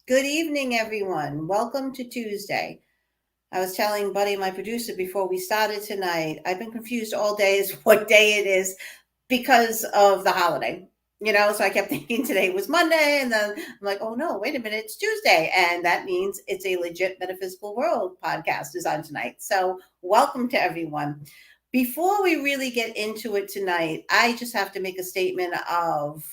Good evening, everyone. Welcome to Tuesday. I was telling Buddy, my producer, before we started tonight, I've been confused all day as what day it is because of the holiday. So I kept thinking today was Monday, and then I'm like, oh no, wait a minute, it's Tuesday. And that means it's a legit Metaphysical World podcast is on tonight. So welcome to everyone. Before we really get into it tonight, I just have to make a statement of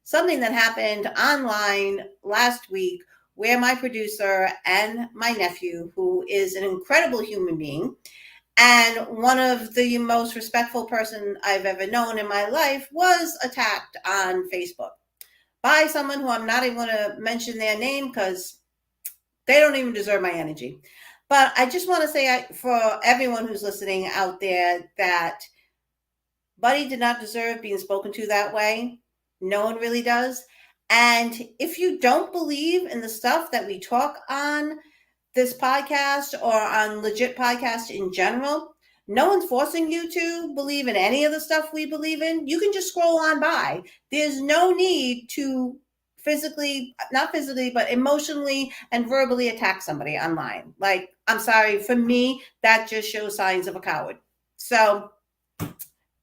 something that happened online last week where my producer and my nephew, who is an incredible human being and one of the most respectful person I've ever known in my life, was attacked on Facebook by someone who I'm not even going to mention their name because they don't even deserve my energy. But I just want to say for everyone who's listening out there that Buddy did not deserve being spoken to that way. No one really does. And if you don't believe in the stuff that we talk on this podcast or on legit podcasts in general, no one's forcing you to believe in any of the stuff we believe in. You can just scroll on by. There's no need to not physically, but emotionally and verbally attack somebody online. Like, I'm sorry, for me, that just shows signs of a coward. So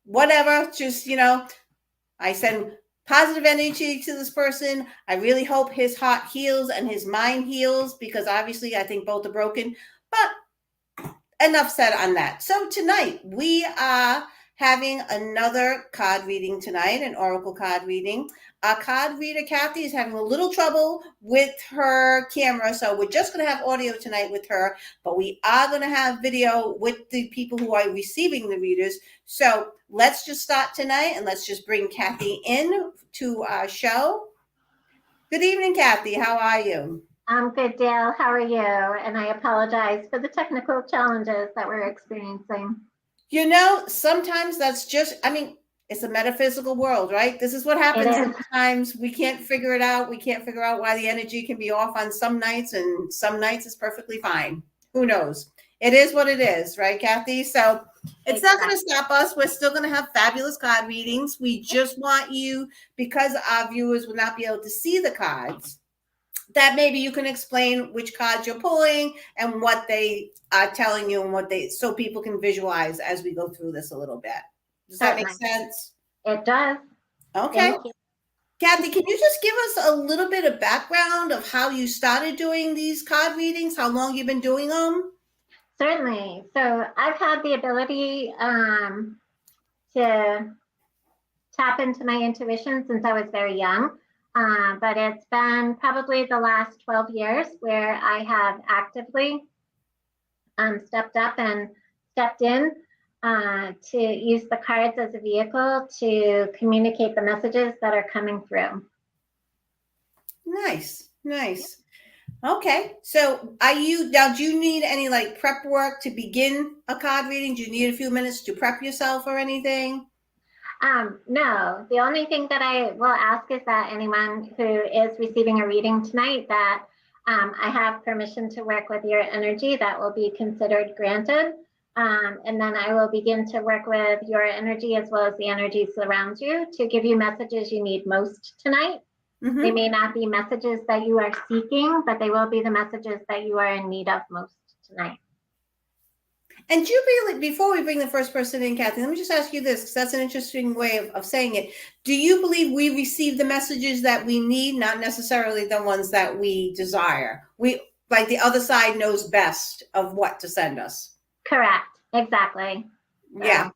whatever, just, I send positive energy to this person. I really hope his heart heals and his mind heals because obviously I think both are broken. But enough said on that. So tonight we are having another card reading tonight, an oracle card reading. Our card reader, Kathy, is having a little trouble with her camera, so we're just going to have audio tonight with her, but we are going to have video with the people who are receiving the readers. So let's just start tonight, and let's just bring Kathy in to our show. Good evening, Kathy. How are you? I'm good, Dale. How are you? And I apologize for the technical challenges that we're experiencing. Sometimes that's just, it's a metaphysical world, right? This is what happens sometimes. We can't figure it out. We can't figure out why the energy can be off on some nights, and some nights is perfectly fine. Who knows? It is what it is, right, Kathy? So it's not going to stop us. We're still going to have fabulous card readings. We just want you, because our viewers will not be able to see the cards, that maybe you can explain which cards you're pulling and what they are telling you and so people can visualize as we go through this a little bit. Does that make sense? It does. Okay. Kathy, can you just give us a little bit of background of how you started doing these card readings, how long you've been doing them? Certainly. So I've had the ability to tap into my intuition since I was very young. But it's been probably the last 12 years where I have actively stepped up and stepped in to use the cards as a vehicle to communicate the messages that are coming through. Nice. Okay. So do you need any prep work to begin a card reading? Do you need a few minutes to prep yourself or anything? No, the only thing that I will ask is that anyone who is receiving a reading tonight, that I have permission to work with your energy, that will be considered granted. And then I will begin to work with your energy as well as the energy surrounds you to give you messages you need most tonight. Mm-hmm. They may not be messages that you are seeking, but they will be the messages that you are in need of most tonight. And do you really, before we bring the first person in, Kathy, let me just ask you this, because that's an interesting way of saying it. Do you believe we receive the messages that we need, not necessarily the ones that we desire? Like the other side knows best of what to send us. Correct. Exactly. Yeah.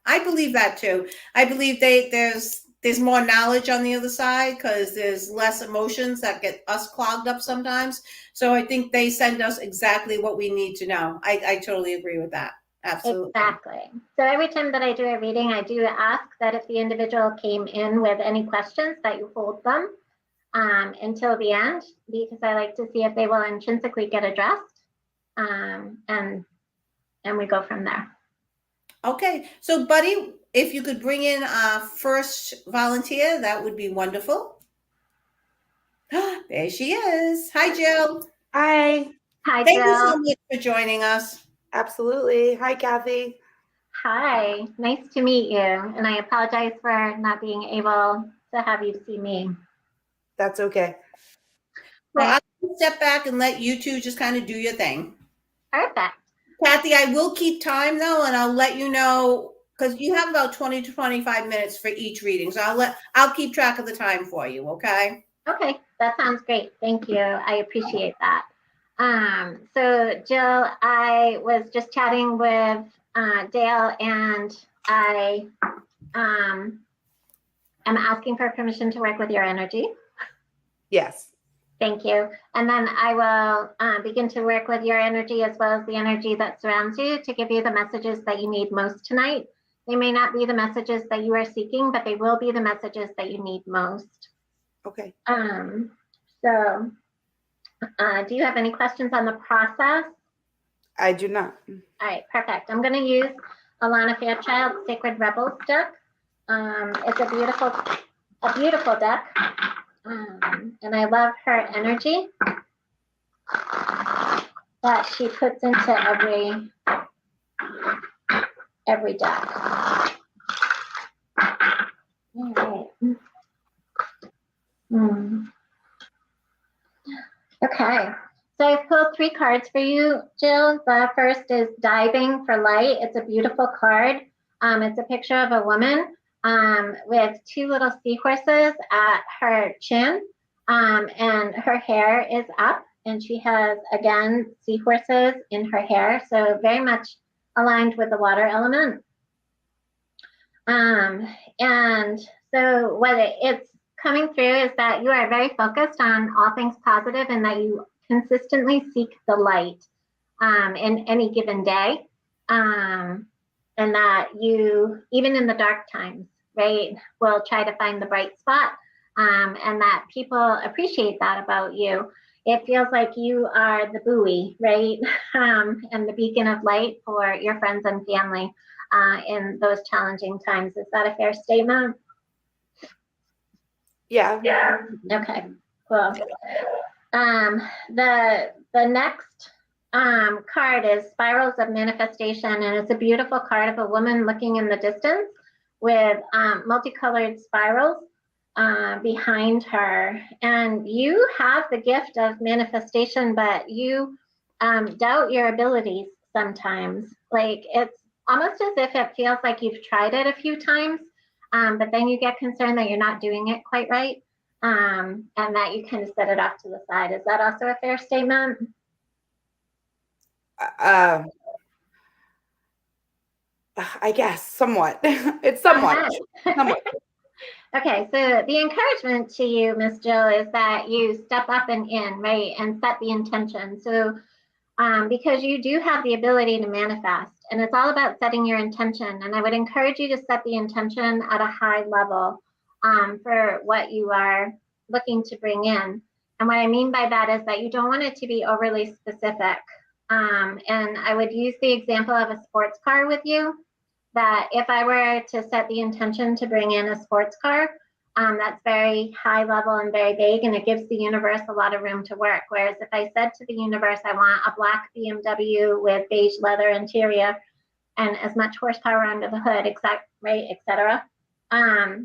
I believe that too. I believe there's more knowledge on the other side because there's less emotions that get us clogged up sometimes. So I think they send us exactly what we need to know. I totally agree with that. Absolutely. Exactly. So every time that I do a reading, I do ask that if the individual came in with any questions, that you hold them until the end, because I like to see if they will intrinsically get addressed, and we go from there. Okay. So, Buddy, if you could bring in our first volunteer, that would be wonderful. There she is. Hi, Jill. Hi. Hi, Thank Jill. you so much for joining us. Absolutely. Hi, Kathy. Hi. Nice to meet you. And I apologize for not being able to have you see me. That's okay. So I'll step back and let you two just kind of do your thing. Perfect. Kathy, I will keep time though, and I'll let you know because you have about 20 to 25 minutes for each reading. So I'll keep track of the time for you, okay? Okay, that sounds great. Thank you. I appreciate that. So Jill, I was just chatting with Dale, and I am asking for permission to work with your energy. Yes. Thank you. And then I will begin to work with your energy as well as the energy that surrounds you to give you the messages that you need most tonight. They may not be the messages that you are seeking, but they will be the messages that you need most. Okay. So do you have any questions on the process? I do not. All right, perfect. I'm going to use Alana Fairchild's Sacred Rebels deck. It's a beautiful deck. And I love her energy that she puts into every deck. All right. Okay, so I've pulled 3 cards for you, Jill. The first is Diving for Light. It's a beautiful card. It's a picture of a woman with 2 little seahorses at her chin, and her hair is up, and she has, again, seahorses in her hair, so very much aligned with the water element. And so what it's coming through is that you are very focused on all things positive and that you consistently seek the light in any given day. And that you, even in the dark times, right, will try to find the bright spot, and that people appreciate that about you. It feels like you are the buoy, right, and the beacon of light for your friends and family in those challenging times. Is that a fair statement? Yeah. Okay, cool. The next card is Spirals of Manifestation, and it's a beautiful card of a woman looking in the distance with multicolored spirals behind her. And you have the gift of manifestation, but you doubt your abilities sometimes. Like, it's almost as if it feels like you've tried it a few times, but then you get concerned that you're not doing it quite right, and that you kind of set it off to the side. Is that also a fair statement? I guess somewhat. It's somewhat. Somewhat. Okay, so the encouragement to you, Miss Jill, is that you step up and in, right, and set the intention. So because you do have the ability to manifest, and it's all about setting your intention. And I would encourage you to set the intention at a high level for what you are looking to bring in. And what I mean by that is that you don't want it to be overly specific. And I would use the example of a sports car with you, that if I were to set the intention to bring in a sports car, that's very high level and very vague, and it gives the universe a lot of room to work. Whereas if I said to the universe, I want a black BMW with beige leather interior and as much horsepower under the hood, etc.,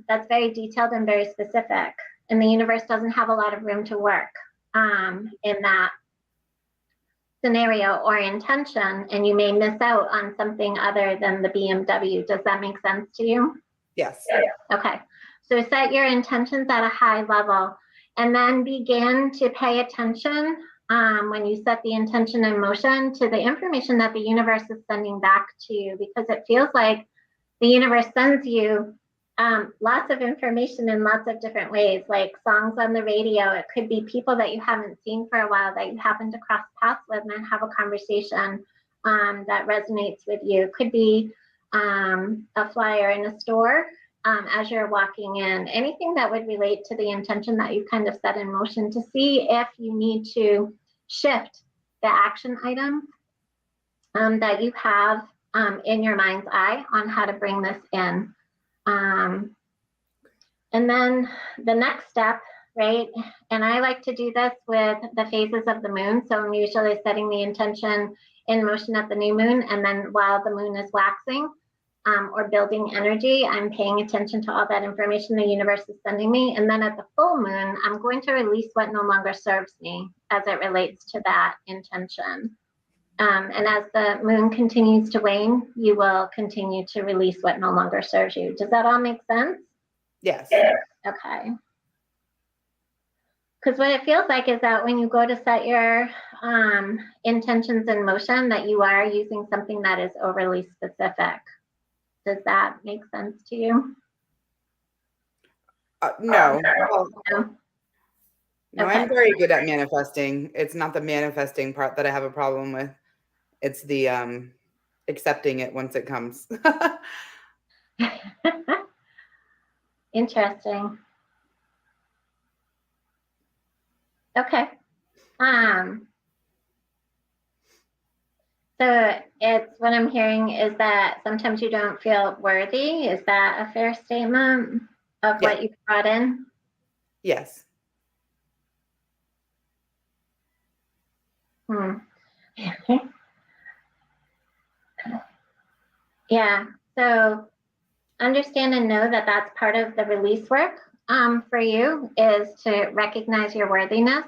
that's very detailed and very specific. And the universe doesn't have a lot of room to work in that scenario or intention, and you may miss out on something other than the BMW. Does that make sense to you? Yes. Okay. So set your intentions at a high level, and then begin to pay attention when you set the intention in motion to the information that the universe is sending back to you, because it feels like the universe sends you lots of information in lots of different ways, like songs on the radio. It could be people that you haven't seen for a while that you happen to cross paths with and have a conversation that resonates with you. It could be a flyer in a store as you're walking in, anything that would relate to the intention that you kind of set in motion, to see if you need to shift the action items that you have in your mind's eye on how to bring this in. And then the next step, right? And I like to do this with the phases of the moon. So I'm usually setting the intention in motion at the new moon, and then while the moon is waxing, or building energy. I'm paying attention to all that information the universe is sending me. And then at the full moon, I'm going to release what no longer serves me as it relates to that intention. And as the moon continues to wane, you will continue to release what no longer serves you. Does that all make sense? Yes. Okay. Because what it feels like is that when you go to set your intentions in motion, that you are using something that is overly specific. Does that make sense to you? No. Well, No? no, Okay. I'm very good at manifesting. It's not the manifesting part that I have a problem with. It's the accepting it once it comes. Interesting. Okay. So it's what I'm hearing is that sometimes you don't feel worthy. Is that a fair statement of Yeah. what you brought in? Yes. Yeah. So understand and know that that's part of the release work for you, is to recognize your worthiness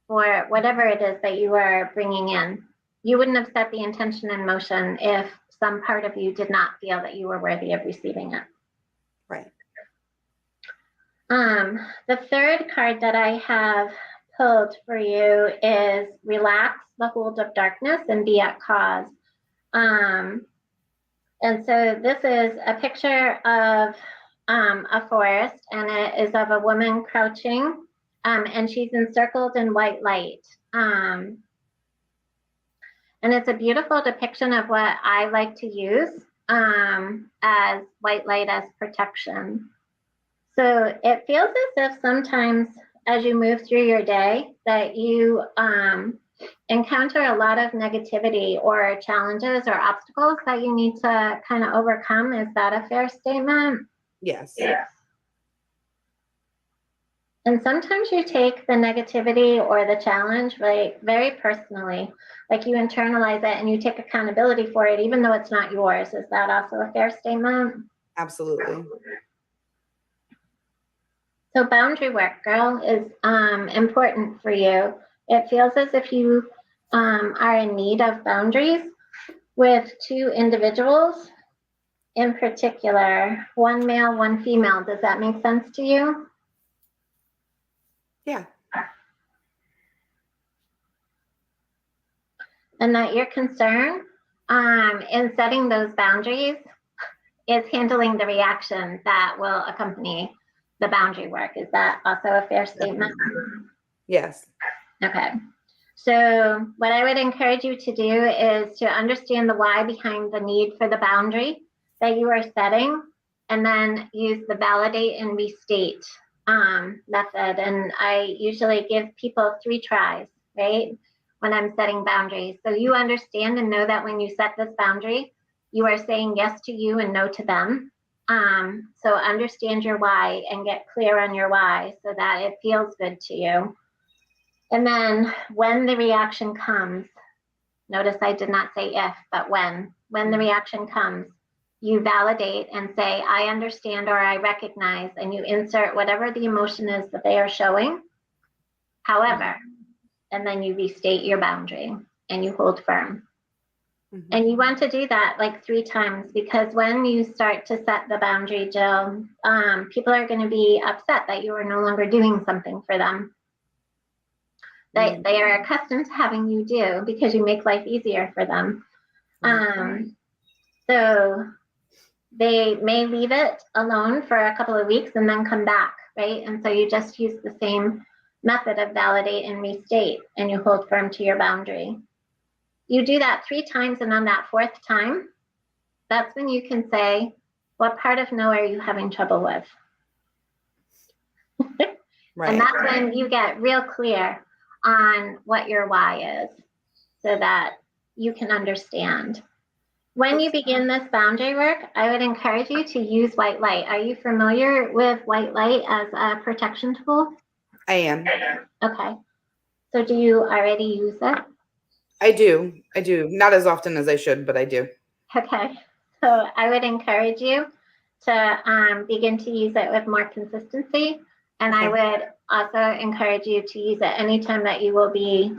for whatever it is that you are bringing in. You wouldn't have set the intention in motion if some part of you did not feel that you were worthy of receiving it. Right. The third card that I have pulled for you is relax the hold of darkness and be at cause. And so this is a picture of a forest, and it is of a woman crouching, and she's encircled in white light. And it's a beautiful depiction of what I like to use as white light as protection. So it feels as if sometimes as you move through your day that you encounter a lot of negativity or challenges or obstacles that you need to kind of overcome. Is that a fair statement? Yes. And sometimes you take the negativity or the challenge like very personally, like you internalize it and you take accountability for it, even though it's not yours. Is that also a fair statement? Absolutely. So boundary work, girl, is important for you. It feels as if you are in need of boundaries with two individuals in particular, one male, one female. Does that make sense to you? Yeah. And that your concern in setting those boundaries is handling the reaction that will accompany the boundary work. Is that also a fair statement? Yes. Okay. So what I would encourage you to do is to understand the why behind the need for the boundary that you are setting, and then use the validate and restate method. And I usually give people 3 tries, right, when I'm setting boundaries. So you understand and know that when you set this boundary, you are saying yes to you and no to them. So understand your why and get clear on your why so that it feels good to you. And then when the reaction comes, notice I did not say if, but when the reaction comes, you validate and say, I understand or I recognize, and you insert whatever the emotion is that they are showing. However, and then you restate your boundary and you hold firm. Mm-hmm. And you want to do that like 3 times, because when you start to set the boundary, Jill, people are going to be upset that you are no longer doing something for them. They are accustomed to having you do because you make life easier for them. So they may leave it alone for a couple of weeks and then come back, right? And so you just use the same method of validate and restate, and you hold firm to your boundary. You do that 3 times, and on that 4th time, that's when you can say, what part of no are you having trouble with? Right. And that's when you get real clear on what your why is so that you can understand. When you begin this boundary work, I would encourage you to use white light. Are you familiar with white light as a protection tool? I am. Okay. So do you already use it? I do. Not as often as I should, but I do. Okay. So I would encourage you to begin to use it with more consistency. And I would also encourage you to use it anytime that you will be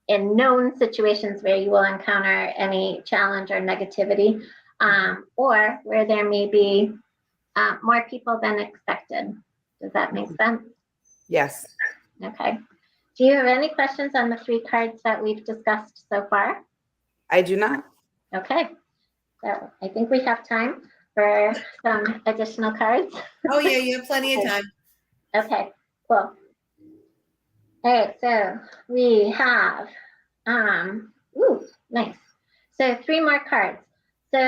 in known situations where you will encounter any challenge or negativity, or where there may be more people than expected. Does that make sense? Yes. Okay. Do you have any questions on the 3 cards that we've discussed so far? I do not. Okay. So I think we have time for some additional cards. Oh yeah, you have plenty of time. Okay, cool. All right, so we have, ooh, nice. So 3 more cards. So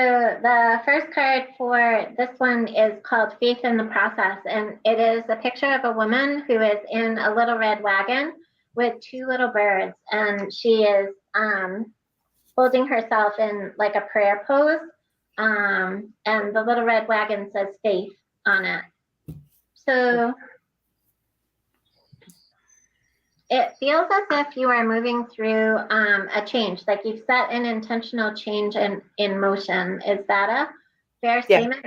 the first card for this one is called Faith in the Process, and it is a picture of a woman who is in a little red wagon with 2 little birds, and she is holding herself in like a prayer pose, and the little red wagon says faith on it. So it feels as if you are moving through a change, like you've set an intentional change in motion. Is that a fair statement?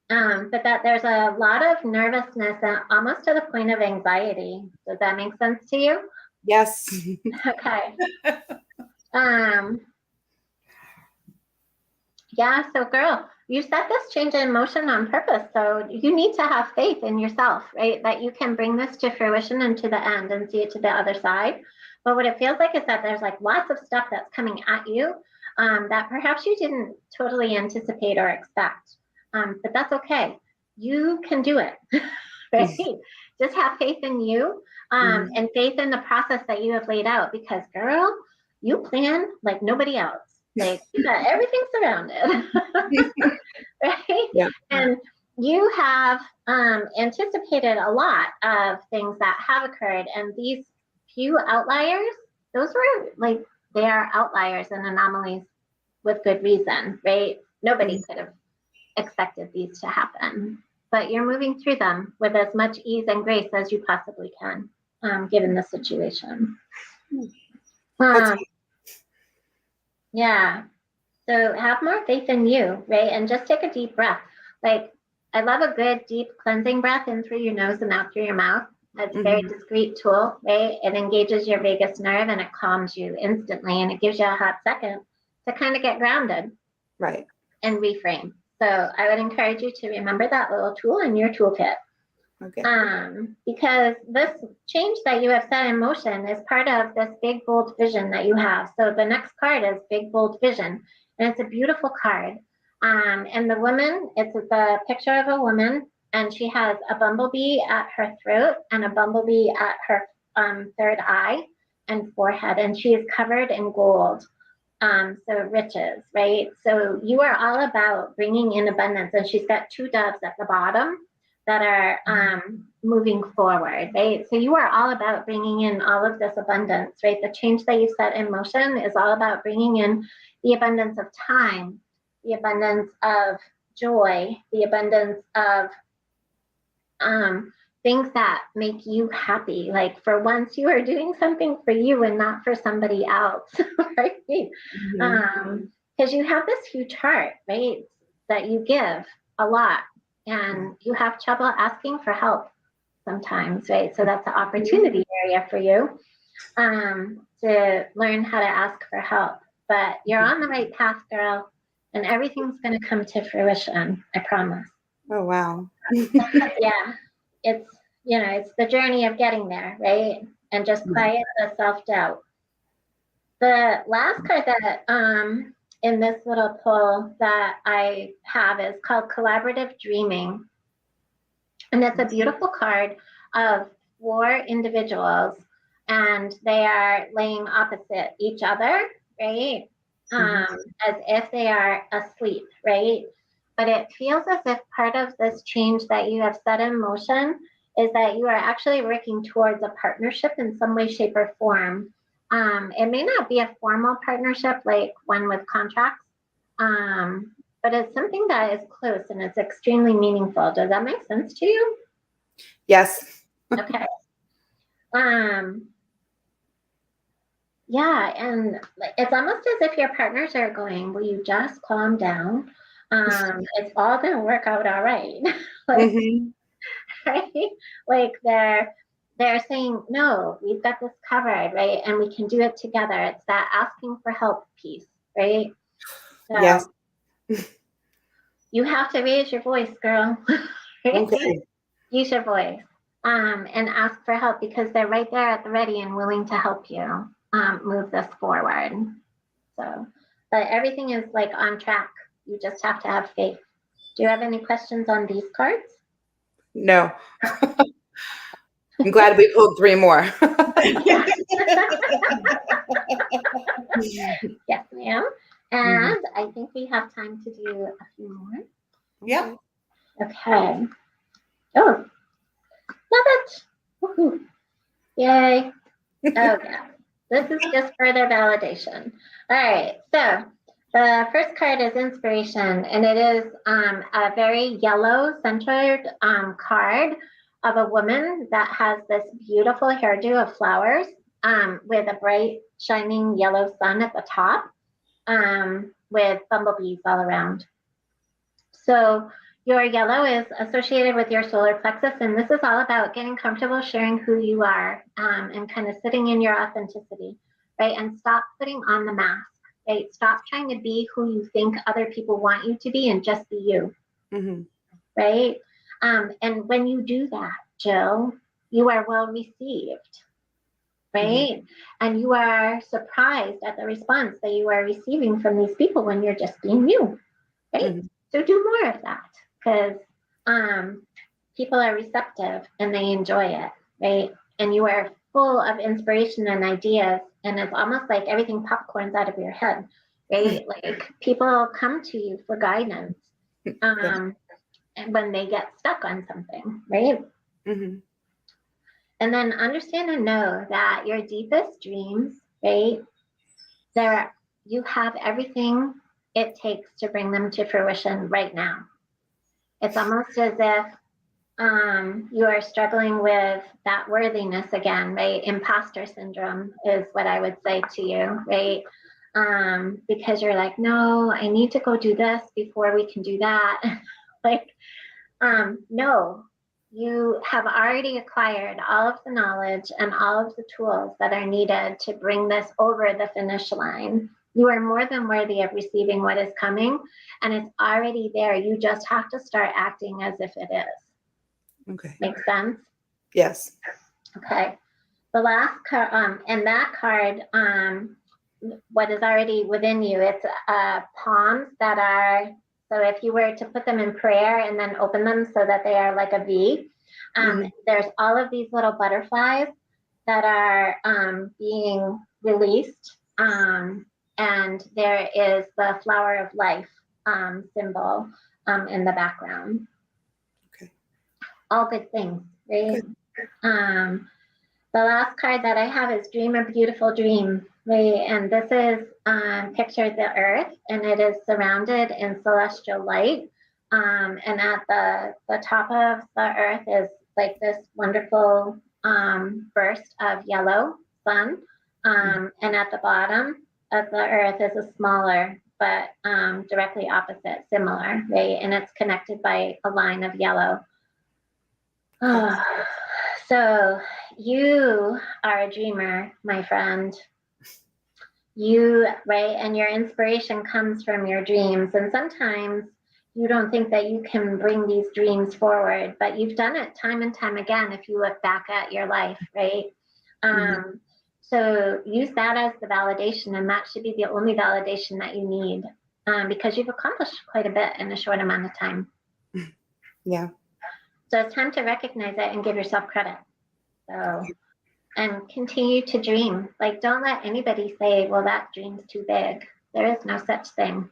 But that there's a lot of nervousness and almost to the point of anxiety. Does that make sense to you? Yes. Okay. Yeah, so girl, you set this change in motion on purpose. So you need to have faith in yourself, right? That you can bring this to fruition and to the end and see it to the other side. But what it feels like is that there's like lots of stuff that's coming at you that perhaps you didn't totally anticipate or expect. But that's okay. You can do it, right? Just have faith in you and faith in the process that you have laid out, because girl, you plan like nobody else. Like you got everything surrounded, right? Yeah. And you have anticipated a lot of things that have occurred, and these few outliers, those were like, they are outliers and anomalies with good reason, right? Nobody could have expected these to happen, but you're moving through them with as much ease and grace as you possibly can, given the situation. Yeah. So have more faith in you, right? And just take a deep breath. Like, I love a good deep cleansing breath in through your nose and out through your mouth. It's a very discreet tool, right? It engages your vagus nerve and it calms you instantly, and it gives you a hot second to kind of get grounded, right, and reframe. So I would encourage you to remember that little tool in your toolkit. Okay. Because this change that you have set in motion is part of this big, bold vision that you have. So the next card is Big, Bold Vision, and it's a beautiful card. And the woman, it's the picture of a woman, and she has a bumblebee at her throat and a bumblebee at her third eye and forehead, and she is covered in gold. So riches, right? So you are all about bringing in abundance, and she's got 2 doves at the bottom that are moving forward, right? So you are all about bringing in all of this abundance, right? The change that you set in motion is all about bringing in the abundance of time, the abundance of joy, the abundance of things that make you happy. Like, for once you are doing something for you and not for somebody else, right? Because you have this huge heart, right? That you give a lot, and you have trouble asking for help sometimes, right? So that's an opportunity area for you to learn how to ask for help. But you're on the right path, girl, and everything's going to come to fruition. I promise. Oh, wow. Yeah, it's, it's the journey of getting there, right? And just quiet the self-doubt. The last card that in this little pull that I have is called Collaborative Dreaming. And it's a beautiful card of 4 individuals, and they are laying opposite each other, right? As if they are asleep, right? But it feels as if part of this change that you have set in motion is that you are actually working towards a partnership in some way, shape, or form. It may not be a formal partnership like one with contracts, but it's something that is close and it's extremely meaningful. Does that make sense to you? Yes. Okay. Yeah, and it's almost as if your partners are going, "Will you just calm down? It's all going to work out all right." Like, Mhm. right? Like they're saying, "No, we've got this covered, right? And we can do it together." It's that asking for help piece, right? Yes. So you have to raise your voice, girl. Right? Okay. Use your voice, and ask for help because they're right there at the ready and willing to help you move this forward. So, but everything is like on track. You just have to have faith. Do you have any questions on these cards? No. I'm glad we pulled 3 more. Yes. Yes, ma'am. Mhm. And I think we have time to do a few more. Yep. Okay. Oh, love it. Woohoo. Yay. Okay. This is just further validation. All right. So the first card is inspiration, and it is a very yellow centered card of a woman that has this beautiful hairdo of flowers with a bright, shining yellow sun at the top with bumblebees all around. So your yellow is associated with your solar plexus, and this is all about getting comfortable sharing who you are and kind of sitting in your authenticity, right? And stop putting on the mask, right? Stop trying to be who you think other people want you to be and just be you, Mhm. right? And when you do that, Jill, you are well received, right? And you are surprised at the response that you are receiving from these people when you're just being you, right? Mhm. So do more of that because people are receptive and they enjoy it, right? And you are full of inspiration and ideas, and it's almost like everything popcorns out of your head, right? Like people come to you for guidance Yes. and when they get stuck on something, right? Mhm. And then understand and know that your deepest dreams, right? There, you have everything it takes to bring them to fruition right now. It's almost as if you are struggling with that worthiness again, right? Imposter syndrome is what I would say to you, right? Because you're like, no, I need to go do this before we can do that. Like, no, you have already acquired all of the knowledge and all of the tools that are needed to bring this over the finish line. You are more than worthy of receiving what is coming, and it's already there. You just have to start acting as if it is. Okay. Makes sense? Yes. Okay. The last card, and that card, what is already within you, it's palms that are, so if you were to put them in prayer and then open them so that they are like a V, Mhm. there's all of these little butterflies that are being released. And there is the flower of life symbol in the background. Okay. All good things, right? Good. Um, the last card that I have is Dream a Beautiful Dream, right? And this is picture the earth, and it is surrounded in celestial light. And at the top of the earth is like this wonderful burst of yellow sun. And at the bottom of the earth is a smaller, but directly opposite, similar, right? And it's connected by a line of yellow. Yes. So you are a dreamer, my friend. You, right? And your inspiration comes from your dreams. And sometimes you don't think that you can bring these dreams forward, but you've done it time and time again if you look back at your life, right? Mhm. So use that as the validation, and that should be the only validation that you need because you've accomplished quite a bit in a short amount of time. Yeah. So it's time to recognize it and give yourself credit. So, and continue to dream. Like, don't let anybody say, well, that dream's too big. There is no such thing.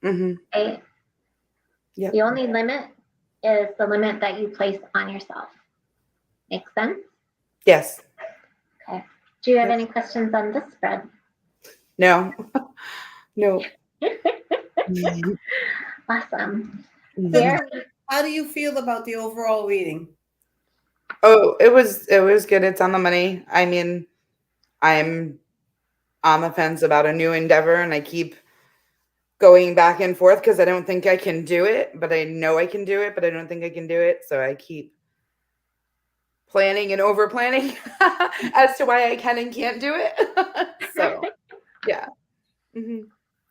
Mhm. Right? Yep. The only limit is the limit that you place on yourself. Make sense? Yes. Okay. Do you have Yes. any questions on this spread? No. No. Mhm. Awesome. So, Mhm. Here, how do you feel about the overall reading? Oh, it was good. It's on the money. I mean, I'm on the fence about a new endeavor, and I keep going back and forth because I don't think I can do it, but I know I can do it, but I don't think I can do it. So I keep planning and over planning as to why I can and can't do it. So yeah. Mm-hmm.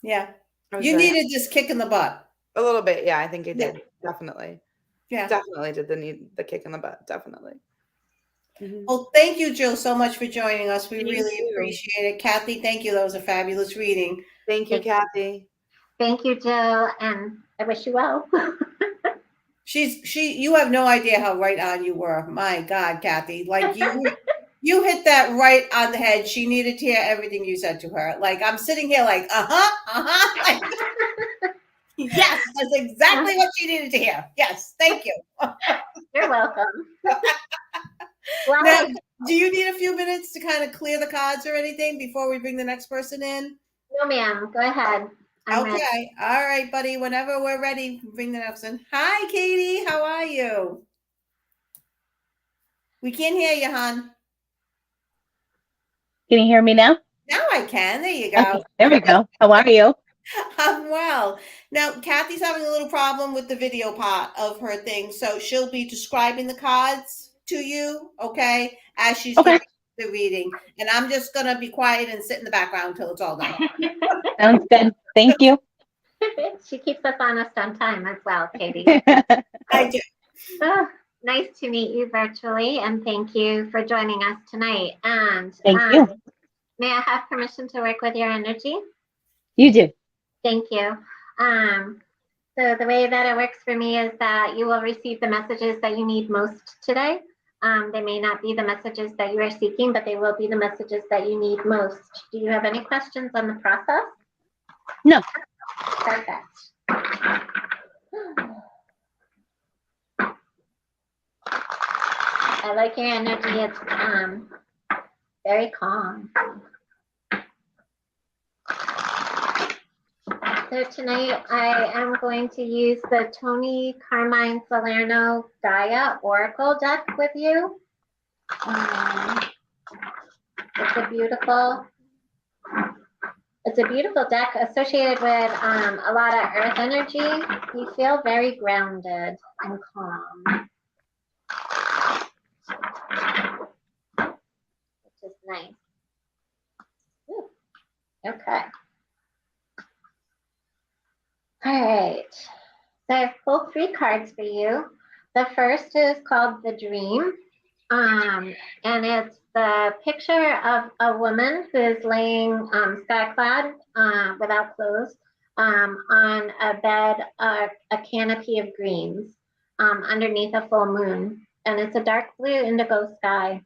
Yeah. I was You very needed this kick in the butt. a little bit. Yeah, I think I Yeah. did. Definitely. Yeah. Definitely did need the kick in the butt. Definitely. Mm-hmm. Well, thank you, Jill, so much for joining us. We You really too. appreciate it. Kathy, thank you. That was a fabulous reading. Thank you, Kathy. Thank you, Jill, and I wish you well. You have no idea how right on you were. My God, Kathy. Like you hit that right on the head. She needed to hear everything you said to her. Like I'm sitting here like, like, yes, that's exactly what she needed to hear. Yes, thank you. You're welcome. Well, Now, do you need a few minutes to kind of clear the cards or anything before we bring the next person in? no, ma'am. Go ahead. I'm Okay. ready. All right, buddy. Whenever we're ready, bring the next one. Hi, Katie. How are you? We can't hear you, hon. Can you hear me now? Now I can. There you go. Okay, there we go. How are you? I'm well. Now, Kathy's having a little problem with the video part of her thing, so she'll be describing the cards to you, okay, as she's Okay, giving the reading. And I'm just going to be quiet and sit in the background until it's all done. sounds good. Thank you. She keeps us honest on time as well, Katie. I do. Oh, nice to meet you virtually, and thank you for joining us tonight. And Thank you. may I have permission to work with your energy? You do. Thank you. So the way that it works for me is that you will receive the messages that you need most today. They may not be the messages that you are seeking, but they will be the messages that you need most. Do you have any questions on the process? No. Perfect. I like your energy. It's very calm. So tonight I am going to use the Tony Carmine Salerno Gaia Oracle deck with you. It's a beautiful deck associated with a lot of earth energy. You feel very grounded and calm, which is nice. Ooh, okay. All right. So I've pulled 3 cards for you. The first is called The Dream. And it's the picture of a woman who is laying sky-clad without clothes on a bed, a canopy of greens underneath a full moon. And it's a dark blue indigo sky.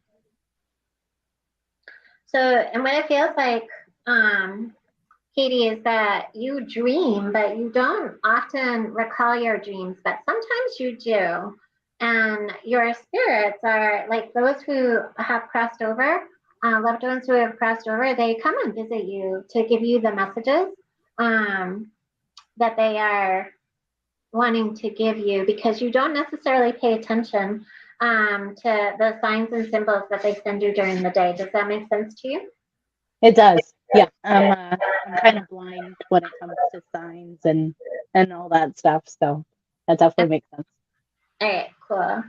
So, and what it feels like, Katie, is that you dream, but you don't often recall your dreams, but sometimes you do. And your spirits are like those who have crossed over, loved ones who have crossed over, they come and visit you to give you the messages that they are wanting to give you, because you don't necessarily pay attention to the signs and symbols that they send you during the day. Does that make sense to you? It does. Yeah, I'm kind of blind when it comes to signs and all that stuff. So that definitely makes sense. All right, cool.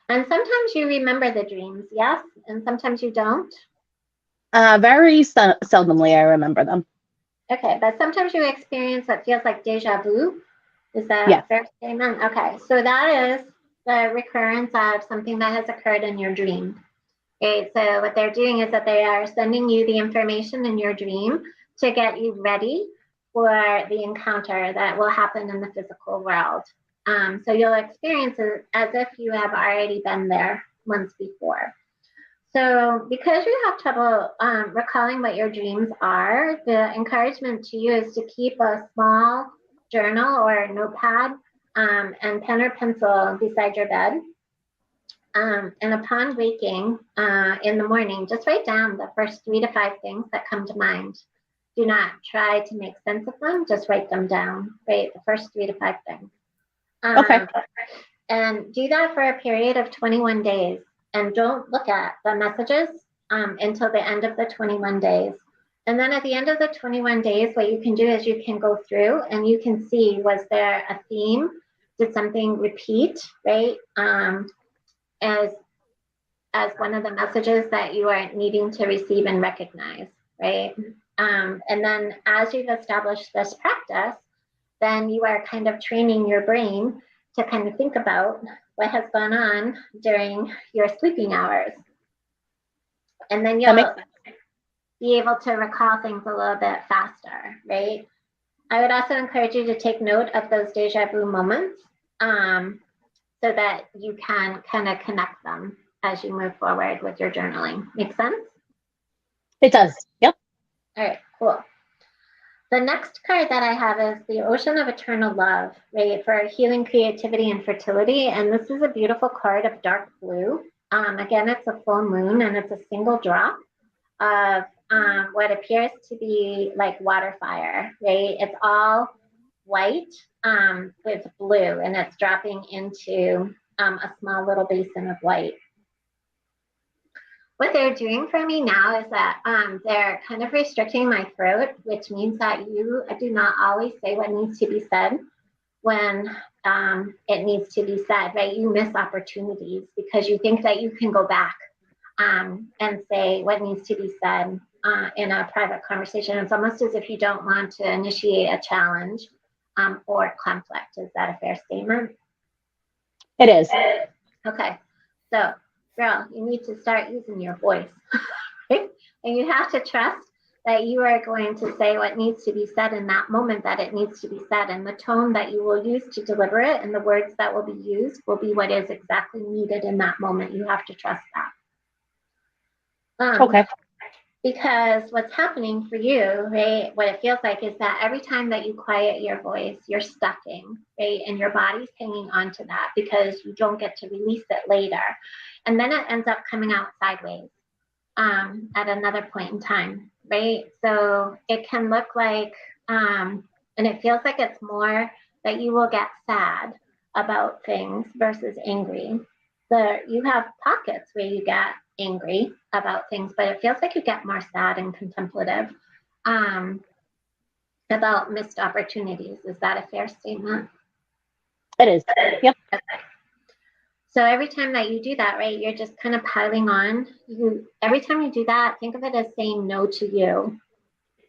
And sometimes you remember the dreams, yes? And sometimes you don't? Very seldomly I remember them. Okay, but sometimes you experience what feels like deja vu. Is that Yes. a fair statement? Okay, so that is the recurrence of something that has occurred in your dream. Okay, so what they're doing is that they are sending you the information in your dream to get you ready for the encounter that will happen in the physical world. So you'll experience it as if you have already been there once before. So because you have trouble recalling what your dreams are, the encouragement to you is to keep a small journal or notepad and pen or pencil beside your bed. And upon waking in the morning, just write down the first 3 to 5 things that come to mind. Do not try to make sense of them, just write them down. Write the first 3 to 5 things. Okay. And do that for a period of 21 days. And don't look at the messages until the end of the 21 days. And then at the end of the 21 days, what you can do is you can go through and you can see, was there a theme? Did something repeat, right? As one of the messages that you are needing to receive and recognize, right? And then as you've established this practice, then you are kind of training your brain to kind of think about what has gone on during your sleeping hours. And then you'll be able to recall things a little bit faster, right? I would also encourage you to take note of those deja vu moments so that you can kind of connect them as you move forward with your journaling. Make sense? It does. Yep. All right, cool. The next card that I have is the Ocean of Eternal Love, right, for healing, creativity, and fertility. And this is a beautiful card of dark blue. Again, it's a full moon and it's a single drop of what appears to be like water fire, right? It's all white with blue and it's dropping into a small little basin of light. What they're doing for me now is that they're kind of restricting my throat, which means that you do not always say what needs to be said when it needs to be said, right? You miss opportunities because you think that you can go back and say what needs to be said in a private conversation. It's almost as if you don't want to initiate a challenge or conflict. Is that a fair statement? It is. Okay, so girl, you need to start using your voice, right? And you have to trust that you are going to say what needs to be said in that moment that it needs to be said. And the tone that you will use to deliver it and the words that will be used will be what is exactly needed in that moment. You have to trust that. Okay. Because what's happening for you, right, what it feels like is that every time that you quiet your voice, you're stucking, right? And your body's hanging on to that because you don't get to release it later. And then it ends up coming out sideways at another point in time, right? So it can look like, and it feels like it's more that you will get sad about things versus angry. You have pockets where you get angry about things, but it feels like you get more sad and contemplative about missed opportunities. Is that a fair statement? It is. Yep. Okay. So every time that you do that, right, you're just kind of piling on. Every time you do that, think of it as saying no to you,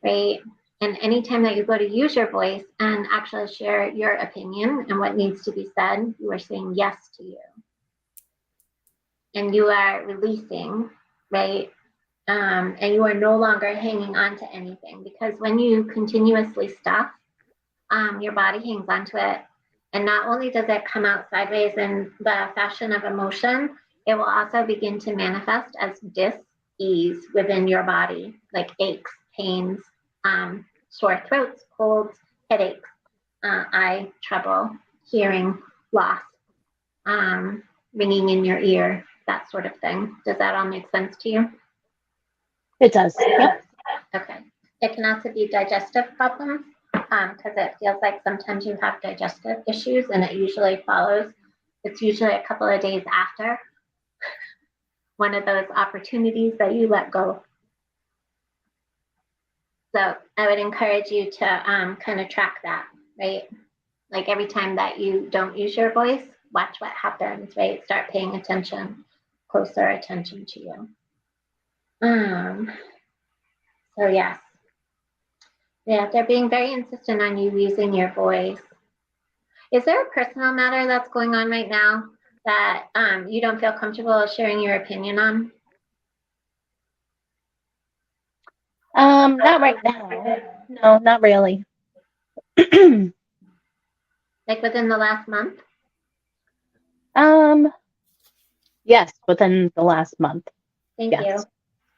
right? And anytime that you go to use your voice and actually share your opinion and what needs to be said, you are saying yes to you. And you are releasing, right? And you are no longer hanging on to anything, because when you continuously stuff, your body hangs onto it. And not only does it come out sideways in the fashion of emotion, it will also begin to manifest as dis-ease within your body, like aches, pains, sore throats, colds, headaches, eye trouble, hearing loss, ringing in your ear, that sort of thing. Does that all make sense to you? It does. Yep. Okay. It can also be digestive problems because it feels like sometimes you have digestive issues and it usually follows. It's usually a couple of days after one of those opportunities that you let go. So I would encourage you to kind of track that, right? Like every time that you don't use your voice, watch what happens, right? Start paying attention, closer attention to you. So yes. Yeah, they're being very insistent on you using your voice. Is there a personal matter that's going on right now that you don't feel comfortable sharing your opinion on? Not right now. No, not really. Like within the last month? Yes, within the last month. Thank Yes. you.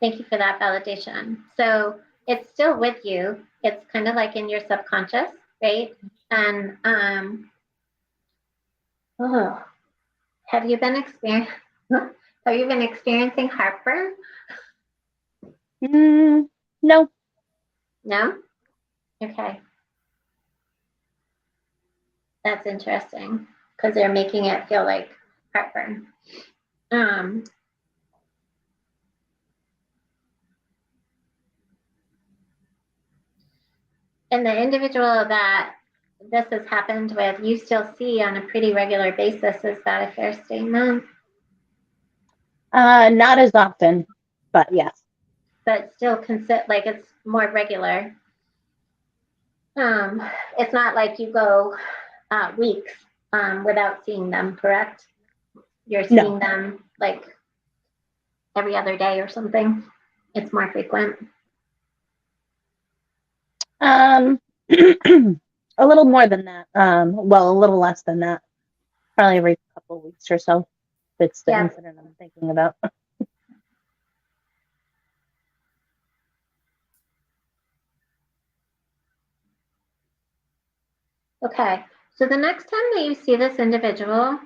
Thank you for that validation. So it's still with you. It's kind of like in your subconscious, right? And have you been experiencing heartburn? No. No? Okay. That's interesting because they're making it feel like heartburn. And the individual that this has happened with, you still see on a pretty regular basis. Is that a fair statement? Not as often, but yes. But still like it's more regular. It's not like you go weeks without seeing them, correct? You're seeing them like every other day or something. It's more frequent. A little more than that. Well, a little less than that. Probably every couple of weeks or so. It's the incident I'm thinking about. Okay. So the next time that you see this individual,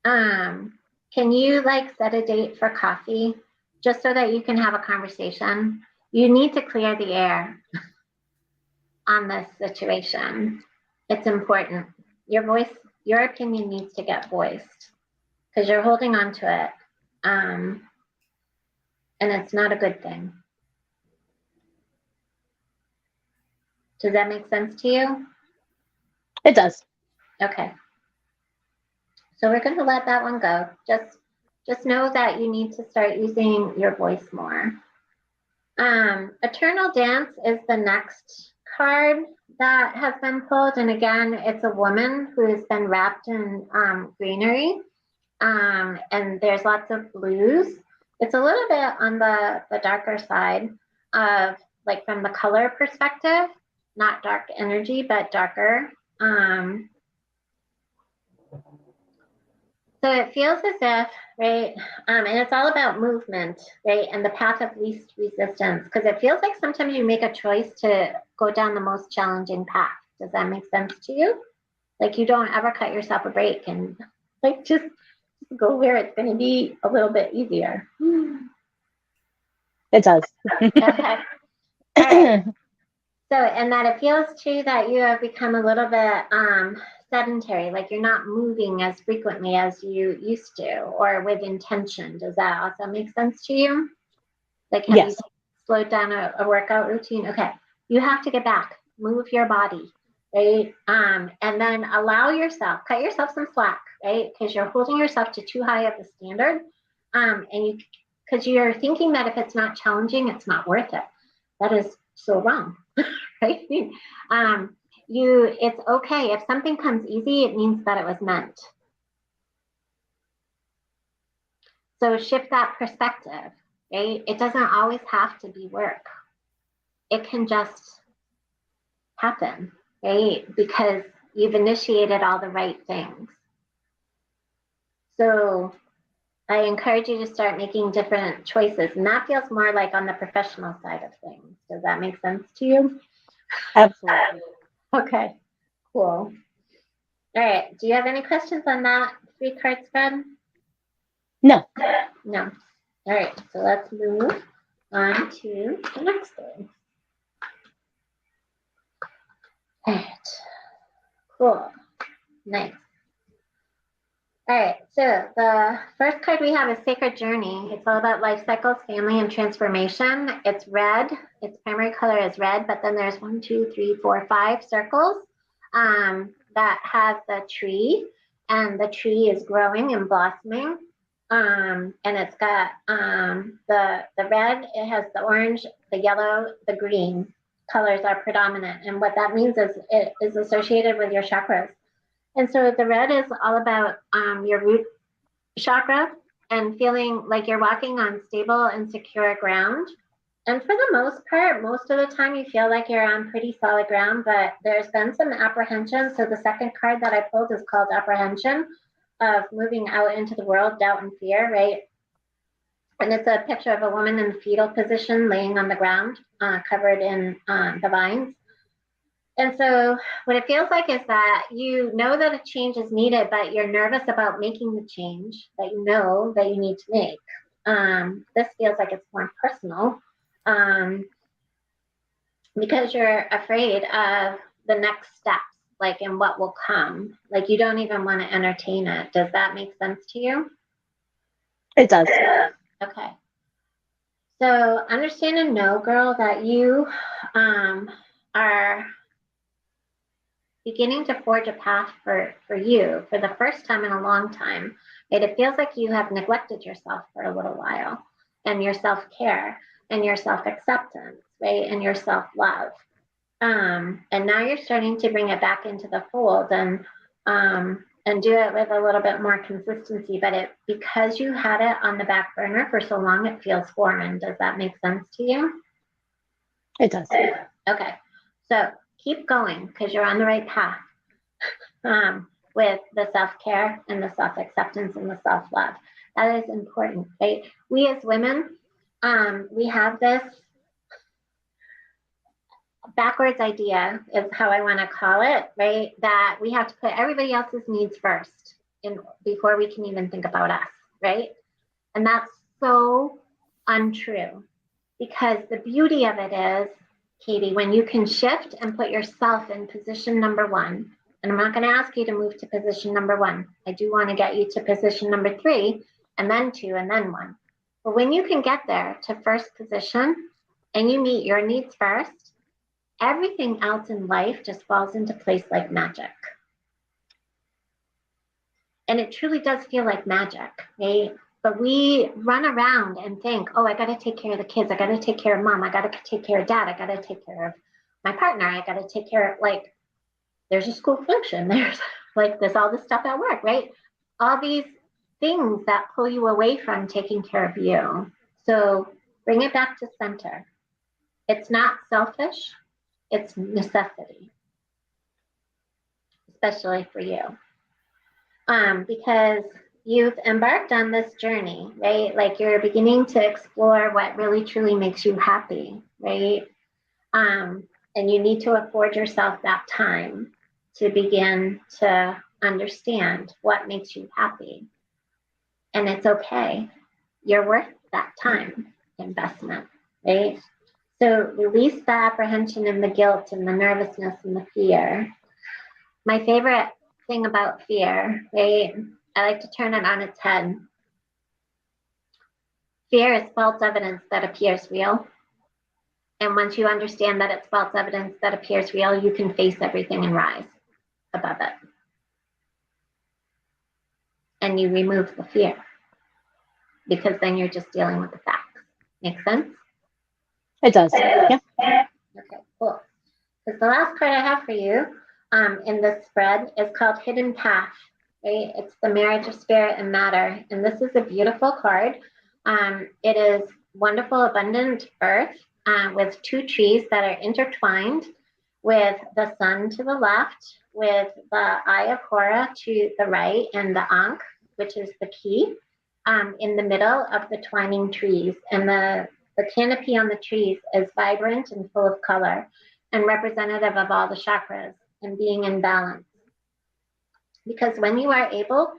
can you like set a date for coffee just so that you can have a conversation? You need to clear the air on this situation. It's important. Your opinion needs to get voiced because you're holding on to it. And it's not a good thing. Does that make sense to you? It does. Okay. So we're going to let that one go. Just know that you need to start using your voice more. Eternal Dance is the next card that has been pulled. And again, it's a woman who has been wrapped in greenery. And there's lots of blues. It's a little bit on the darker side of like from the color perspective, not dark energy, but darker. So it feels as if, right, and it's all about movement, right, and the path of least resistance, because it feels like sometimes you make a choice to go down the most challenging path. Does that make sense to you? Like you don't ever cut yourself a break and like just go where it's going to be a little bit easier. It does. Okay. All right. So, and that it feels too that you have become a little bit sedentary, like you're not moving as frequently as you used to or with intention. Does that also make sense to you? Like, have you slowed down a workout routine? Okay. You have to get back, move your body, right? And then allow yourself, cut yourself some slack, right? Because you're holding yourself to too high of a standard. And because you're thinking that if it's not challenging, it's not worth it. That is so wrong, right? It's okay. If something comes easy, it means that it was meant. So shift that perspective, right? It doesn't always have to be work. It can just happen, right? Because you've initiated all the right things. So I encourage you to start making different choices. And that feels more like on the professional side of things. Does that make sense to you? Absolutely. Okay, cool. All right. Do you have any questions on that 3-card spread? No. No. All right. So let's move on to the next thing. All right. Cool. Nice. All right. So the first card we have is Sacred Journey. It's all about life cycles, family, and transformation. It's red. Its primary color is red, but then there's 1, 2, 3, 4, 5 circles that have the tree, and the tree is growing and blossoming. And it's got the red, it has the orange, the yellow, the green colors are predominant. And what that means is it is associated with your chakras. And so the red is all about your root chakra and feeling like you're walking on stable and secure ground. And for the most part, most of the time you feel like you're on pretty solid ground, but there's been some apprehension. So the second card that I pulled is called apprehension, of moving out into the world, doubt and fear, right? And it's a picture of a woman in the fetal position laying on the ground, covered in the vines. And so what it feels like is that you know that a change is needed, but you're nervous about making the change that you know that you need to make. This feels like it's more personal because you're afraid of the next steps, like in what will come. Like you don't even want to entertain it. Does that make sense to you? It does. Okay. So understand and know, girl, that you are beginning to forge a path for you for the first time in a long time. Right? It feels like you have neglected yourself for a little while, and your self-care and your self-acceptance, right? And your self-love. And now you're starting to bring it back into the fold and do it with a little bit more consistency. But because you had it on the back burner for so long, it feels foreign. Does that make sense to you? It does. Okay. So keep going because you're on the right path with the self-care and the self-acceptance and the self-love. That is important, right? We as women, we have this backwards idea is how I want to call it, right? That we have to put everybody else's needs first before we can even think about us, right? And that's so untrue, because the beauty of it is, Katie, when you can shift and put yourself in position number one, and I'm not going to ask you to move to position number one. I do want to get you to position number 3, and then 2, and then 1. But when you can get there to first position and you meet your needs first, everything else in life just falls into place like magic. And it truly does feel like magic, right? But we run around and think, oh, I got to take care of the kids. I got to take care of mom. I got to take care of dad. I got to take care of my partner. I got to take care of, like, there's a school function. There's all this stuff at work, right? All these things that pull you away from taking care of you. So bring it back to center. It's not selfish. It's necessity, especially for you. Because you've embarked on this journey, right? Like, you're beginning to explore what really truly makes you happy, right? And you need to afford yourself that time to begin to understand what makes you happy. And it's okay. You're worth that time investment, right? So release the apprehension and the guilt and the nervousness and the fear. My favorite thing about fear, right? I like to turn it on its head. Fear is false evidence that appears real. And once you understand that it's false evidence that appears real, you can face everything and rise above it. And you remove the fear, because then you're just dealing with the facts. Make sense? It does. Yeah. Okay, cool. Because the last card I have for you in this spread is called Hidden Path. Right? It's the marriage of spirit and matter. And this is a beautiful card. It is wonderful, abundant earth with 2 trees that are intertwined, with the sun to the left, with the Eye of Horus to the right, and the Ankh, which is the key, in the middle of the twining trees. And the canopy on the trees is vibrant and full of color and representative of all the chakras and being in balance. Because when you are able,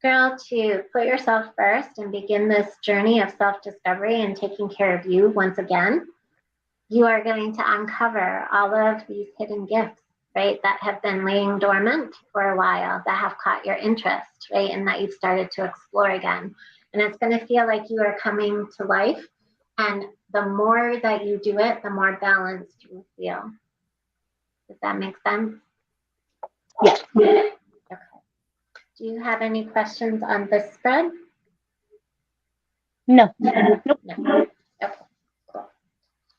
girl, to put yourself first and begin this journey of self-discovery and taking care of you once again, you are going to uncover all of these hidden gifts, right, that have been laying dormant for a while, that have caught your interest, right, and that you've started to explore again. And it's going to feel like you are coming to life. And the more that you do it, the more balanced you will feel. Does that make sense? Yes. Okay. Do you have any questions on this spread? No. Nope. No. Okay, cool.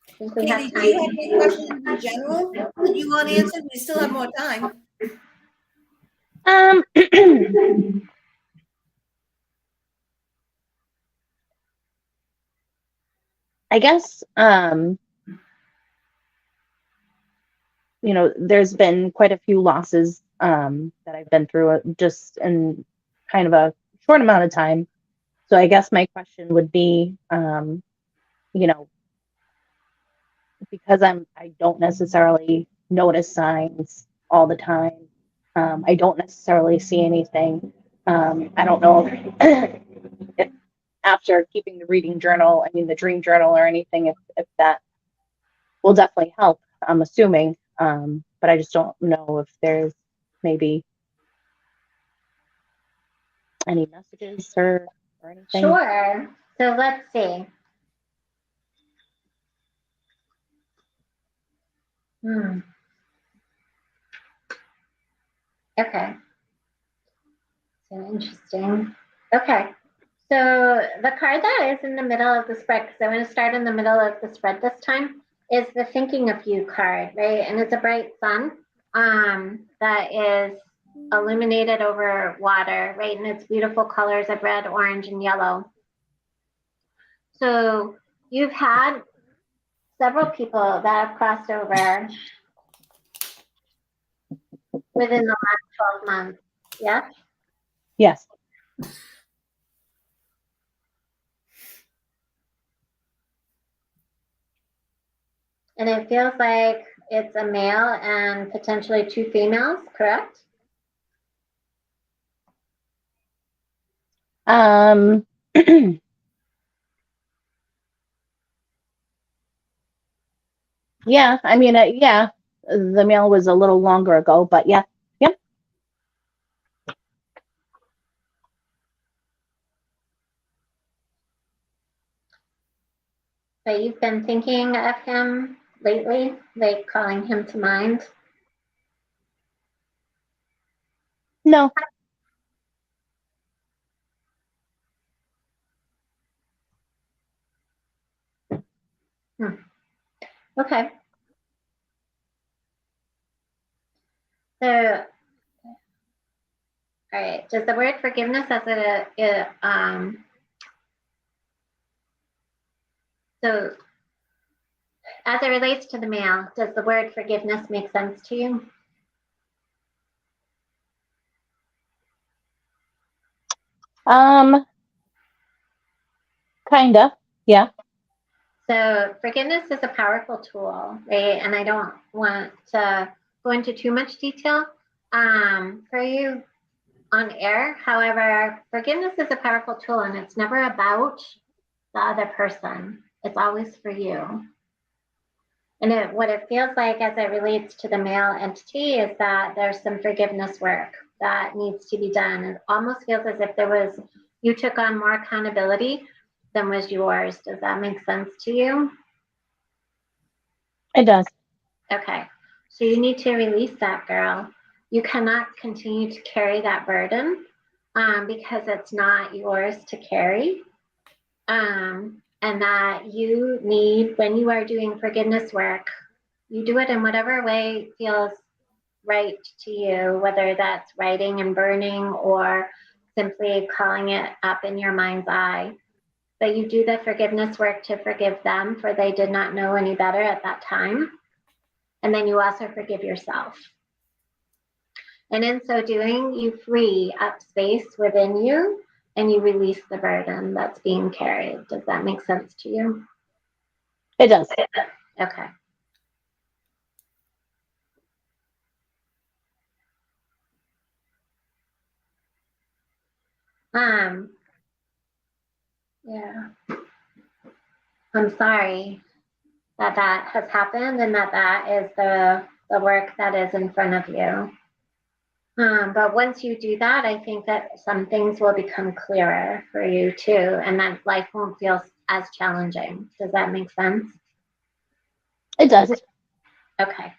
I think we have Katie, time. do you have any questions in general that you want answered? We still have more time. I guess, there's been quite a few losses that I've been through just in kind of a short amount of time. So I guess my question would be, because I don't necessarily notice signs all the time. I don't necessarily see anything. I don't know if after keeping the reading journal, the dream journal or anything, if that will definitely help, I'm assuming. But I just don't know if there's maybe any messages or anything. Sure. So let's see. Okay. So interesting. Okay. So the card that is in the middle of the spread, because I'm going to start in the middle of the spread this time, is the Thinking of You card, right? And it's a bright sun that is illuminated over water, right? And it's beautiful colors of red, orange, and yellow. So you've had several people that have crossed over within the last 12 months. Yeah. Yes. And it feels like it's a male and potentially 2 females, correct? Yeah, I mean, yeah, the mail was a little longer ago, but yeah. Yep. But you've been thinking of him lately, like calling him to mind. No. Okay. So, all right. Does the word forgiveness so as it relates to the male, does the word forgiveness make sense to you? Kinda. Yeah. So forgiveness is a powerful tool, right? And I don't want to go into too much detail for you on air. However, forgiveness is a powerful tool and it's never about the other person. It's always for you. And what it feels like as it relates to the male entity is that there's some forgiveness work that needs to be done. It almost feels as if you took on more accountability than was yours. Does that make sense to you? It does. Okay. So you need to release that, girl. You cannot continue to carry that burden because it's not yours to carry. And that you need, when you are doing forgiveness work, you do it in whatever way feels right to you, whether that's writing and burning or simply calling it up in your mind's eye. But you do the forgiveness work to forgive them, for they did not know any better at that time. And then you also forgive yourself. And in so doing, you free up space within you and you release the burden that's being carried. Does that make sense to you? It does. Okay. Yeah. I'm sorry that has happened and that is the work that is in front of you. But once you do that, I think that some things will become clearer for you too, and that life won't feel as challenging. Does that make sense? It does. Okay.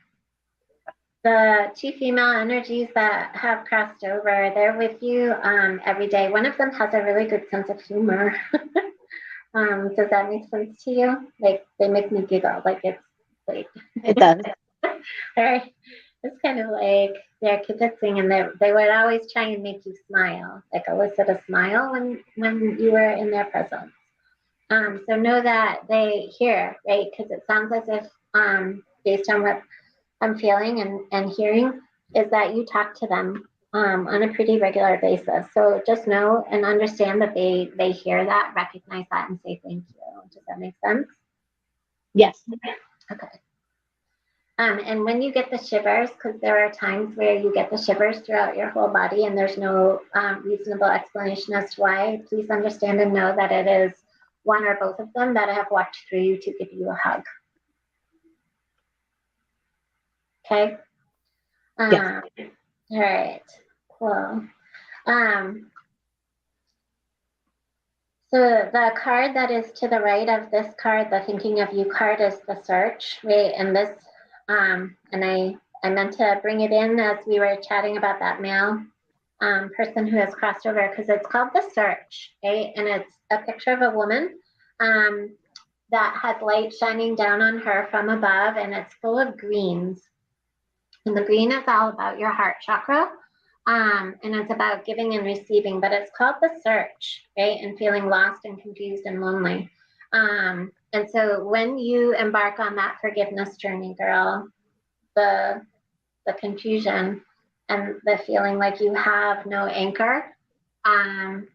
The 2 female energies that have crossed over, they're with you every day. One of them has a really good sense of humor. Does that make sense to you? Like, they make me giggle. Like, it's like, It does. right? It's kind of like they're kibitzing, and they would always try and make you smile, like elicit a smile when you were in their presence. So know that they hear, right? Because it sounds as if, based on what I'm feeling and hearing, is that you talk to them on a pretty regular basis. So just know and understand that they hear that, recognize that, and say thank you. Does that make sense? Yes. Okay. And when you get the shivers, because there are times where you get the shivers throughout your whole body and there's no reasonable explanation as to why, please understand and know that it is one or both of them that have walked through you to give you a hug. Okay? Yes. All right. Cool. So the card that is to the right of this card, the Thinking of You card, is the Search, right? And this, and I meant to bring it in as we were chatting about that male person who has crossed over, because it's called The Search, right? And it's a picture of a woman that has light shining down on her from above, and it's full of greens. And the green is all about your heart chakra. And it's about giving and receiving, but it's called The Search, right? And feeling lost and confused and lonely. And so when you embark on that forgiveness journey, girl, the confusion and the feeling like you have no anchor, and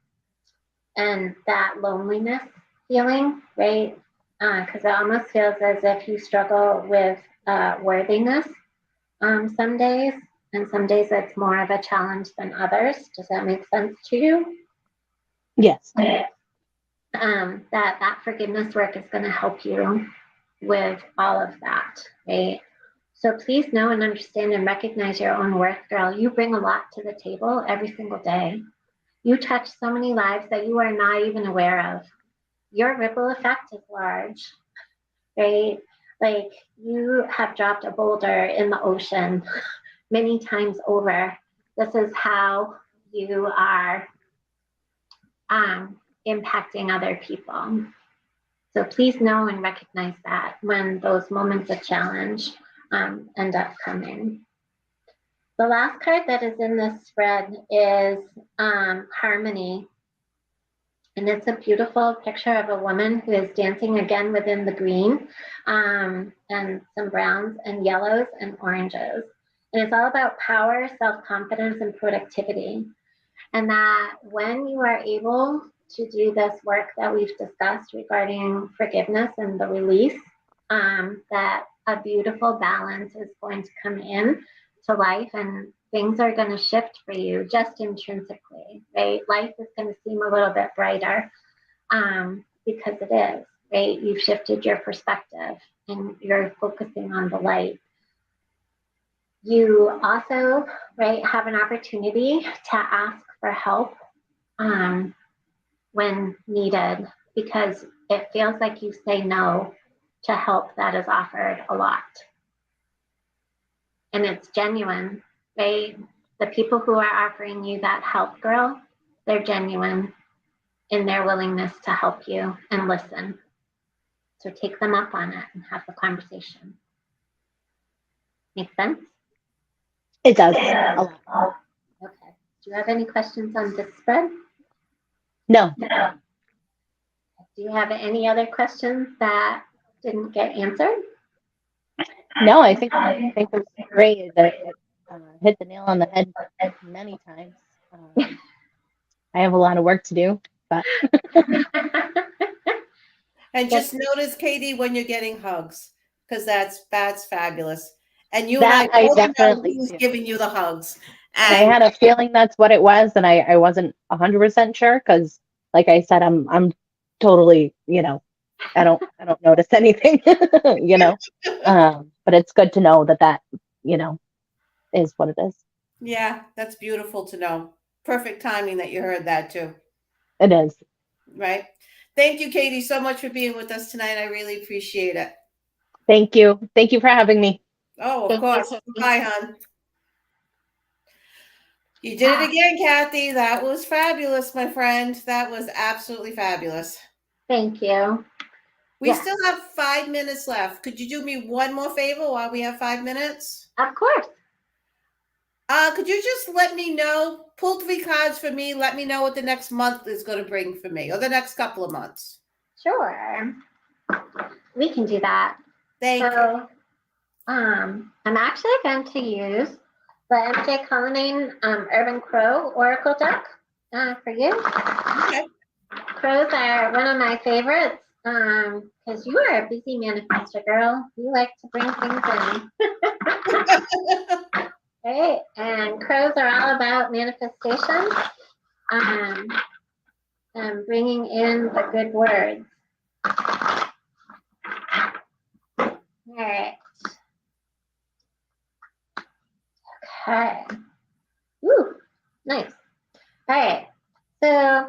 that loneliness feeling, right? Because it almost feels as if you struggle with worthiness some days, and some days it's more of a challenge than others. Does that make sense to you? Yes. That forgiveness work is going to help you with all of that, right? So please know and understand and recognize your own worth, girl. You bring a lot to the table every single day. You touch so many lives that you are not even aware of. Your ripple effect is large, right? Like, you have dropped a boulder in the ocean many times over. This is how you are impacting other people. So please know and recognize that when those moments of challenge end up coming. The last card that is in this spread is Harmony. And it's a beautiful picture of a woman who is dancing again within the green, and some browns and yellows and oranges. And it's all about power, self-confidence, and productivity. And that when you are able to do this work that we've discussed regarding forgiveness and the release, that a beautiful balance is going to come in to life, and things are going to shift for you just intrinsically, right? Life is going to seem a little bit brighter because it is, right? You've shifted your perspective and you're focusing on the light. You also, right, have an opportunity to ask for help when needed, because it feels like you say no to help that is offered a lot. And it's genuine. The people who are offering you that help, girl, they're genuine in their willingness to help you and listen. So take them up on it and have the conversation. Make sense? It does. A lot. Okay. Do you have any questions on this spread? No. Do you have any other questions that didn't get answered? No, I think it was great. That it hit the nail on the head many times. I have a lot of work to do, but And just notice, Katie, when you're getting hugs, because that's fabulous. And you and that I I both know definitely who's do. giving you the hugs. And I And had a feeling that's what it was, and I wasn't 100% sure because, like I said, I'm totally, I don't notice anything, but it's good to know that is what it is. yeah, that's beautiful to know. Perfect timing that you heard that too. It is. Right. Thank you, Katie, so much for being with us tonight. I really appreciate it. Thank you. Thank you for having me. Oh, of Thank you, course. Katie. Bye, hon. You did it again, Kathy. That was fabulous, my friend. That was absolutely fabulous. Thank you. We Yeah. still have 5 minutes left. Could you do me one more favor while we have 5 minutes? Of course. Could you just let me know, pull 3 cards for me, let me know what the next month is going to bring for me, or the next couple of months. Sure. We can do that. Thank you. I'm actually going to use the MJ Cullinane Urban Crow Oracle deck for you. Okay. Crows are one of my favorites because you are a busy manifester, girl. You like to bring things in. Right? And crows are all about manifestation and bringing in the good words. All right. Okay. Ooh, nice. All right. So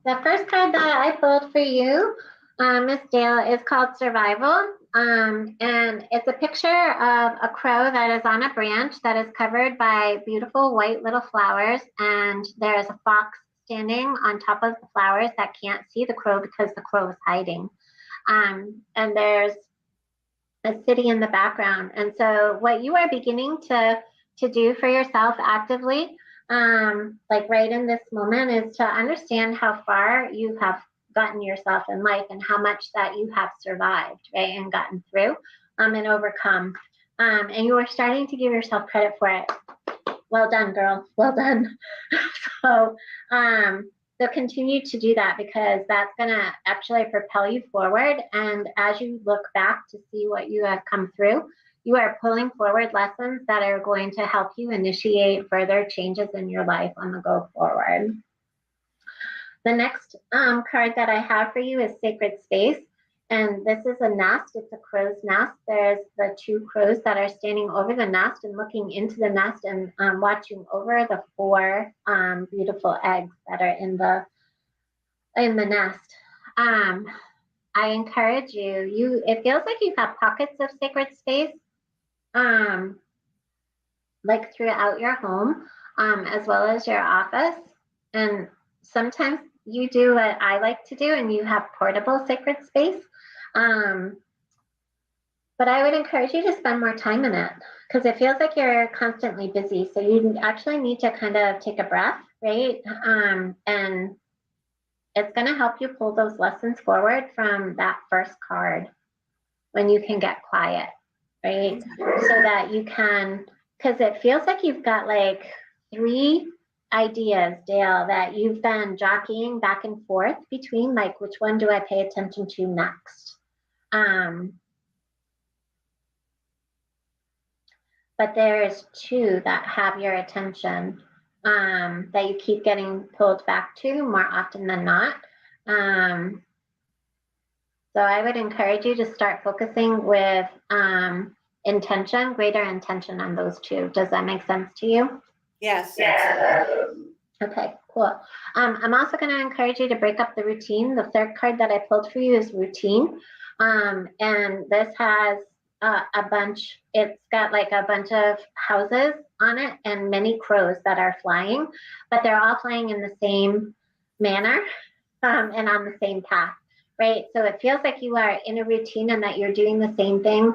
the first card that I pulled for you, Miss Dale, is called Survival. And it's a picture of a crow that is on a branch that is covered by beautiful white little flowers. And there is a fox standing on top of the flowers that can't see the crow because the crow is hiding. And there's a city in the background. And so what you are beginning to do for yourself actively, like right in this moment, is to understand how far you have gotten yourself in life and how much that you have survived, right, and gotten through and overcome. And you are starting to give yourself credit for it. Well done, girl. Well done. So continue to do that, because that's going to actually propel you forward. And as you look back to see what you have come through, you are pulling forward lessons that are going to help you initiate further changes in your life on the go forward. The next card that I have for you is Sacred Space. And this is a nest. It's a crow's nest. There's the two crows that are standing over the nest and looking into the nest and watching over the 4 beautiful eggs that are in the nest. I encourage you. It feels like you have pockets of sacred space, like throughout your home, as well as your office. And sometimes you do what I like to do, and you have portable sacred space. But I would encourage you to spend more time in it, because it feels like you're constantly busy. So you actually need to kind of take a breath, right? And it's going to help you pull those lessons forward from that first card when you can get quiet, right? So that you can, because it feels like you've got like 3 ideas, Dale, that you've been jockeying back and forth between, like, which one do I pay attention to next? But there's 2 that have your attention, that you keep getting pulled back to more often than not. So I would encourage you to start focusing with intention, greater intention on those 2. Does that make sense to you? Yes. Okay, cool. I'm also going to encourage you to break up the routine. The 3rd card that I pulled for you is routine. And this has a bunch, it's got like a bunch of houses on it and many crows that are flying, but they're all flying in the same manner and on the same path, right? So it feels like you are in a routine and that you're doing the same thing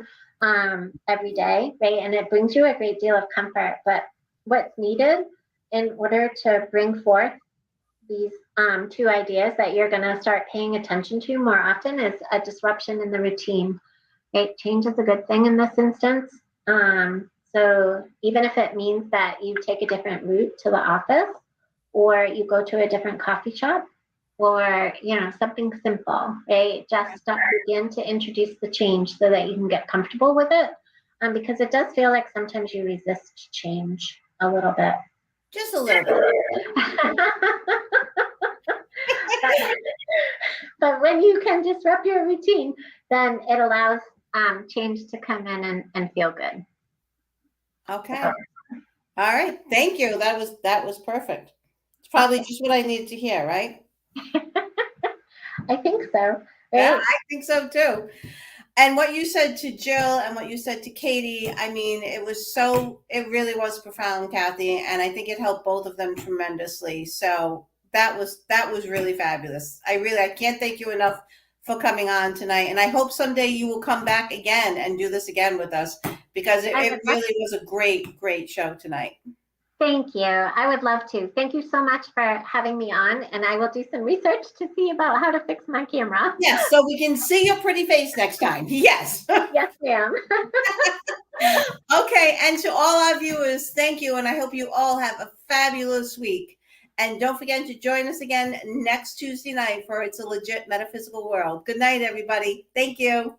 every day, right? And it brings you a great deal of comfort. But what's needed in order to bring forth these 2 ideas that you're going to start paying attention to more often is a disruption in the routine. Right? Change is a good thing in this instance. So even if it means that you take a different route to the office, or you go to a different coffee shop, or something simple, right? Just begin to introduce the change so that you can get comfortable with it, because it does feel like sometimes you resist change a little bit. Just a little bit. But when you can disrupt your routine, then it allows change to come in and feel good. Okay. All right. Thank you. That was perfect. It's probably just what I needed to hear, right? I think so. Right? Yeah, I think so too. And what you said to Jill and what you said to Katie, I mean, it really was profound, Kathy, and I think it helped both of them tremendously. So that was really fabulous. I can't thank you enough for coming on tonight. And I hope someday you will come back again and do this again with us, because it really was a great, great show tonight. Thank you. I would love to. Thank you so much for having me on, and I will do some research to see about how to fix my camera. Yes, so we can see your pretty face next time. Yes. Yes, ma'am. Okay, and to all our viewers, thank you, and I hope you all have a fabulous week. And don't forget to join us again next Tuesday night for It's a Legit Metaphysical World. Good night, everybody. Thank you.